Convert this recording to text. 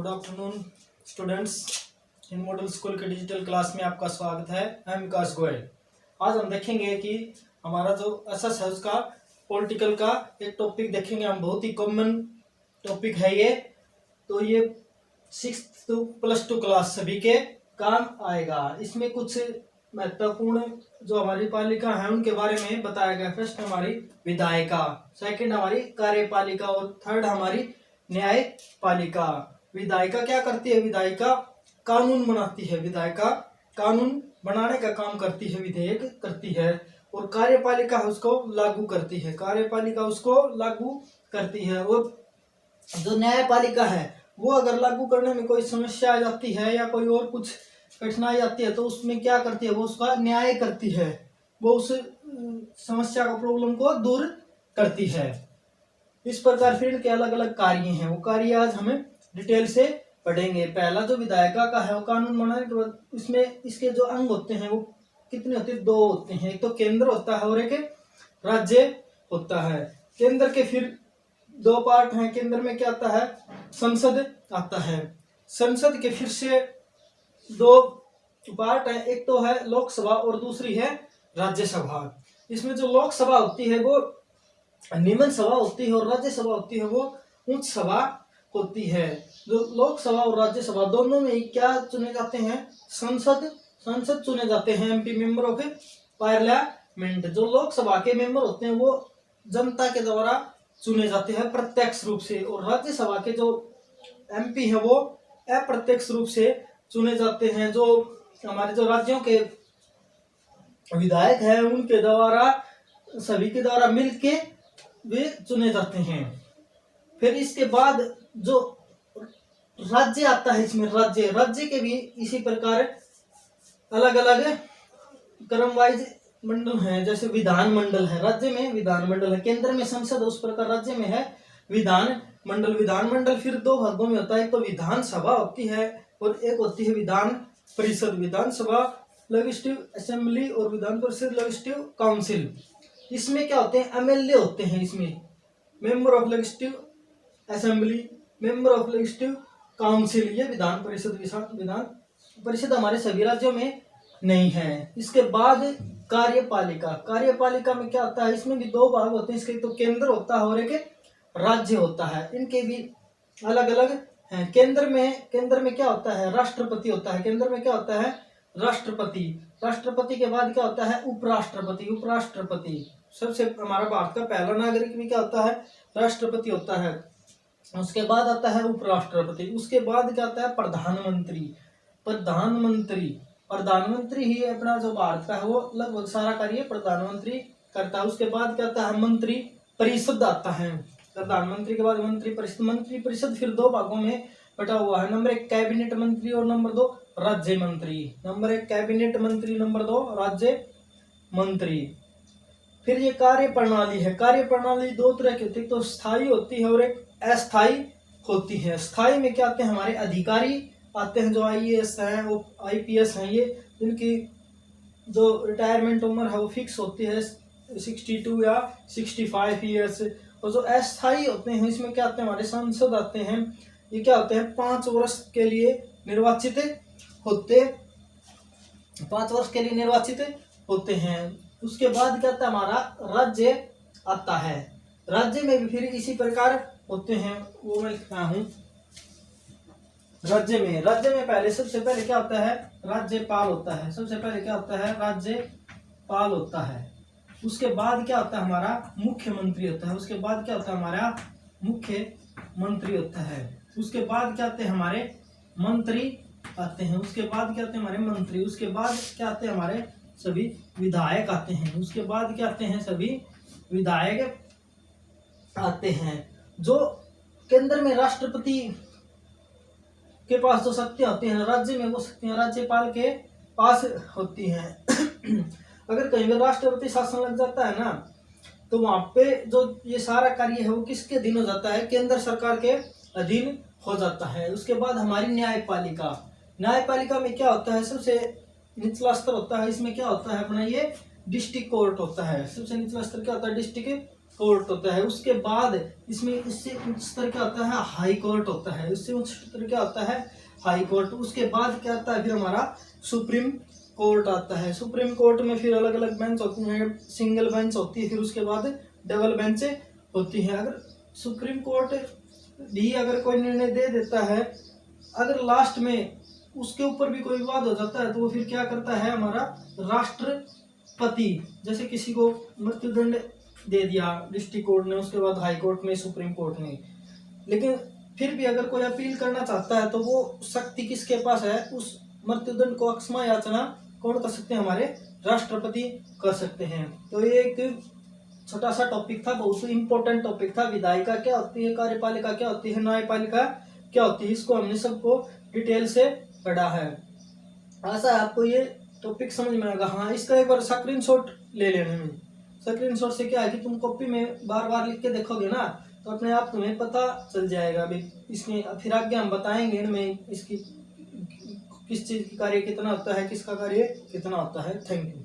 Afternoon students. इन model school के digital class में आपका स्वागत है। मैं विकास गोयल। आज हम देखेंगे कि हमारा जो एसएस है उसका पॉलिटिकल का एक टॉपिक देखेंगे हम। बहुत ही कॉमन टॉपिक है ये, तो ये 6th to +2 क्लास सभी के काम आएगा। इसमें कुछ महत्वपूर्ण जो हमारी पालिका है उनके बारे में बताया गया। फर्स्ट हमारी विधायिका, सेकंड हमारी कार्यपालिका और थर्ड हमारी न्यायपालिका। विधायिका क्या करती है? विधायिका कानून बनाती है। विधायिका कानून बनाने का काम करती है, विधेयक करती है। और कार्यपालिका उसको लागू करती है। कार्यपालिका उसको लागू करती है। और जो न्यायपालिका है वो अगर लागू करने में कोई समस्या आ जाती है या कोई और कुछ कठिनाई आती है तो उसमें क्या करती है? वो उसका न्याय करती है। वो उस समस्या का प्रॉब्लम को दूर करती है। इस प्रकार फिर इनके अलग अलग कार्य हैं। वो कार्य आज हमें डिटेल से पढ़ेंगे। पहला जो विधायिका का है वो कानून बनाने के बाद इसमें इसके जो अंग होते हैं वो कितने होते हैं? 2 होते हैं। एक तो केंद्र होता है और एक राज्य होता है। केंद्र के फिर 2 पार्ट हैं। केंद्र में क्या आता है? संसद आता है। संसद के फिर से 2 पार्ट है। एक तो है लोकसभा और दूसरी है राज्यसभा। इसमें जो लोकसभा होती है वो निम्न सभा होती है और राज्यसभा होती है वो उच्च सभा होती है। जो लोकसभा और राज्यसभा दोनों में क्या चुने जाते हैं? संसद चुने जाते हैं। MP member of parliament. जो लोकसभा के मेंबर होते हैं वो जनता के द्वारा चुने जाते हैं प्रत्यक्ष रूप से, और राज्यसभा के जो एमपी है वो अप्रत्यक्ष रूप से चुने जाते हैं। जो हमारे जो राज्यों के विधायक हैं उनके द्वारा, सभी के द्वारा मिलके वे चुने जाते हैं। फिर इसके बाद जो राज्य आता है, इसमें राज्य के भी इसी प्रकार अलग अलग क्रम वाइज मंडल हैं। जैसे विधान मंडल है, राज्य में विधान मंडल है। केंद्र में संसद, उस प्रकार राज्य में है विधान मंडल। विधान मंडल फिर 2 भागों में होता है। एक तो विधानसभा होती है और एक होती है विधान परिषद। विधानसभा लेजिस्लेटिव असेंबली और विधान परिषद लेजिस्लेटिव काउंसिल। इसमें क्या होते हैं? एमएलए होते हैं। इसमें member of legislative assembly, member of legislative council. ये विधान परिषद हमारे सभी राज्यों में नहीं है। इसके बाद कार्यपालिका। कार्यपालिका में क्या होता है? इसमें भी 2 भाग होते हैं। इसके तो केंद्र होता है और एक राज्य होता है। इनके भी अलग अलग हैं। केंद्र में क्या होता है? राष्ट्रपति होता है। केंद्र में क्या होता है? राष्ट्रपति। राष्ट्रपति के बाद क्या होता है? उपराष्ट्रपति। सबसे हमारा भारत का पहला नागरिक भी क्या होता है? राष्ट्रपति होता है। उसके बाद आता है उपराष्ट्रपति। उसके बाद क्या आता है? प्रधानमंत्री ही अपना जो भारत का है वो लगभग सारा कार्य प्रधानमंत्री करता है। उसके बाद क्या आता है? मंत्री परिषद आता है। प्रधानमंत्री के बाद मंत्री परिषद फिर 2 भागों में बटा हुआ है। नंबर 1 कैबिनेट मंत्री और नंबर 2 राज्य मंत्री। नंबर 1 कैबिनेट मंत्री, नंबर 2 राज्य मंत्री। फिर ये कार्य प्रणाली है। कार्य प्रणाली 2 तरह की होती है, तो स्थायी होती है और एक अस्थायी होती है। स्थायी में क्या आते हैं? हमारे अधिकारी आते हैं जो आईएएस हैं, वो आईपीएस हैं। ये इनकी जो रिटायरमेंट उम्र है वो फिक्स होती है 62 या 65 ईयर्स। और जो अस्थायी होते हैं इसमें क्या आते हैं? हमारे सांसद आते हैं। ये क्या होते हैं? 5 वर्ष के लिए निर्वाचित होते हैं। उसके बाद क्या आता है? हमारा राज्य आता है। राज्य में भी फिर इसी प्रकार होते हैं। वो मैं लिखा हूँ। राज्य में पहले सबसे पहले क्या होता है? राज्यपाल होता है। सबसे पहले क्या होता है? राज्यपाल होता है। उसके बाद क्या होता है? हमारा मुख्यमंत्री होता है। उसके बाद क्या होता है? हमारा मुख्यमंत्री होता है। उसके बाद क्या आते हैं? हमारे मंत्री आते हैं। उसके बाद क्या आते हैं? हमारे मंत्री। उसके बाद क्या आते हैं? हमारे सभी विधायक आते हैं। उसके बाद क्या आते हैं? सभी विधायक आते हैं। जो केंद्र में राष्ट्रपति के पास जो शक्तियां होती हैं, राज्य में वो शक्तियां राज्यपाल के पास होती हैं। अगर कहीं भी राष्ट्रपति शासन लग जाता है ना, तो वहां पे जो ये सारा कार्य है वो किसके अधीन हो जाता है? केंद्र सरकार के अधीन हो जाता है। उसके बाद हमारी न्यायपालिका में क्या होता है? सबसे निचला स्तर होता है। इसमें क्या होता है? अपना ये डिस्ट्रिक्ट कोर्ट होता है। सबसे निचला स्तर क्या होता है? डिस्ट्रिक्ट कोर्ट होता है। उसके बाद इसमें इससे उच्च स्तर क्या होता है, हाई कोर्ट होता है। उससे उच्च स्तर क्या होता है, हाई कोर्ट। उसके बाद क्या आता है फिर हमारा सुप्रीम कोर्ट आता है। सुप्रीम कोर्ट में फिर अलग अलग बेंच होती हैं, सिंगल बेंच होती है, फिर उसके बाद डबल बेंच होती है। अगर सुप्रीम कोर्ट भी अगर कोई निर्णय दे देता है, अगर लास्ट में उसके ऊपर भी कोई विवाद हो जाता है तो वो फिर क्या करता है हमारा राष्ट्रपति। जैसे किसी को मृत्युदंड दे दिया डिस्ट्रिक्ट कोर्ट ने, उसके बाद हाई कोर्ट ने, सुप्रीम कोर्ट ने, लेकिन फिर भी अगर कोई अपील करना चाहता है तो वो शक्ति किसके पास है, उस मृत्युदंड को अक्षमा याचना कौन कर सकते हैं, हमारे राष्ट्रपति कर सकते हैं। तो ये एक छोटा सा टॉपिक था, बहुत इंपॉर्टेंट टॉपिक था। विधायिका क्या होती है, कार्यपालिका क्या होती है, न्यायपालिका क्या होती है, इसको हमने सबको डिटेल से पढ़ा है। आशा है आपको ये टॉपिक समझ में आएगा। हाँ, इसका एक बार स्क्रीनशॉट ले लेने में। स्क्रीनशॉट से क्या है कि तुम कॉपी में बार बार लिख के देखोगे ना तो अपने आप तुम्हें पता चल जाएगा। अभी इसमें फिर आगे हम बताएंगे इनमें इसकी किस चीज की कार्य कितना होता है, किसका कार्य कितना होता है। Thank you.